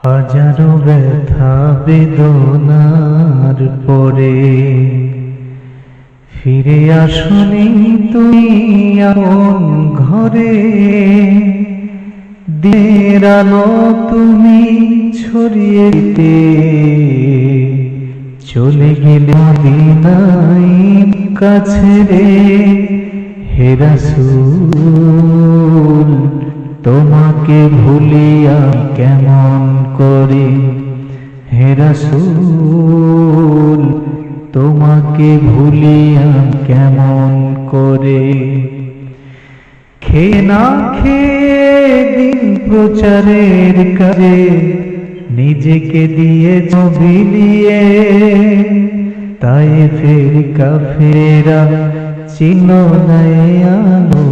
হাজারো ব্যথা বেদনার পরে ফিরে আসনি তুমি আপন ঘরে। দিনের আলো তুমি ছড়িয়ে দিতে চলে গেলে মদিনার কাছে রে। হে রাসূল তোমাকে ভুলিয়া কেমন করে, হে রাসূল তোমাকে ভুলিয়া কেমন করে। খেয়ে না খেয়ে দিন প্রচারের কাজে নিজেকে দিয়ে বিলিয়ে, তায়েফের কাফেরা চিহ্ন নেয় আলো।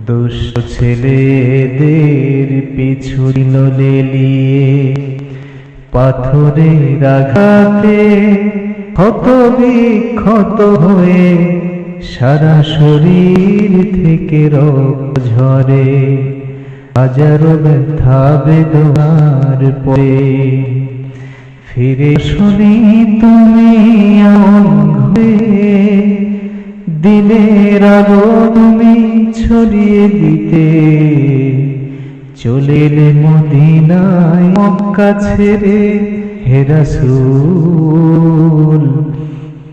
দুষ্ট ছেলেদের পিছু লেলিয়ে, পাথরের আঘাতে ক্ষত বিক্ষত হয়ে সারা শরীর থেকে রক্ত ঝরে। হাজারো ব্যথা বেদনার পরে ফিরে শুনি তুমি আপন ঘরে। দিনের আলো তুমি ছড়িয়ে দিতে চলে এলে মদিনায় মক্কা ছেড়ে। হে রাসূল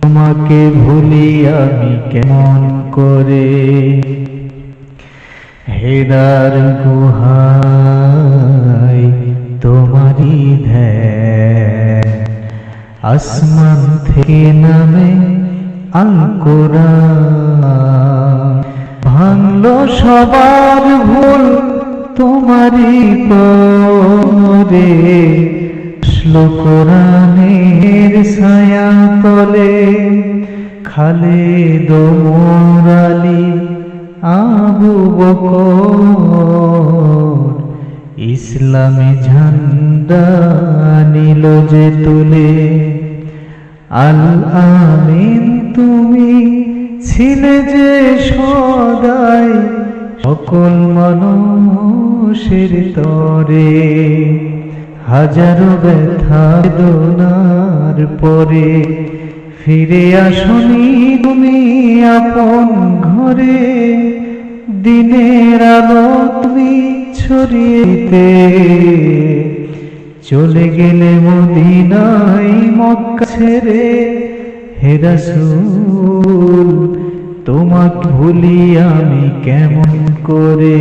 তোমাকে ভুলি আমি কেমন করে। হেরার গুহায় তোমারই ধ্যান, আসমান থেকে নামে আল কোরআন। ভাঙলো সবার ভুল তোমারই পরে, আসলো কোরআনের ছায়া তলে। খালেদ ওমর আলী আবু বকর ইসলামী ঝান্ডা নিল যে তুলে। আল আমিন তুমি ছিলে যে সদাই সকল মানুষের তরে। হাজারো ব্যথা বেদনার পরে ফিরে আসনি তুমি আপন ঘরে। দিনের আলো তুমি ছড়িয়ে দিতে চলে গেলে মদিনায় মক্কা ছেড়ে। হে রাসূল তোমাকে ভুলি আমি কেমন করে।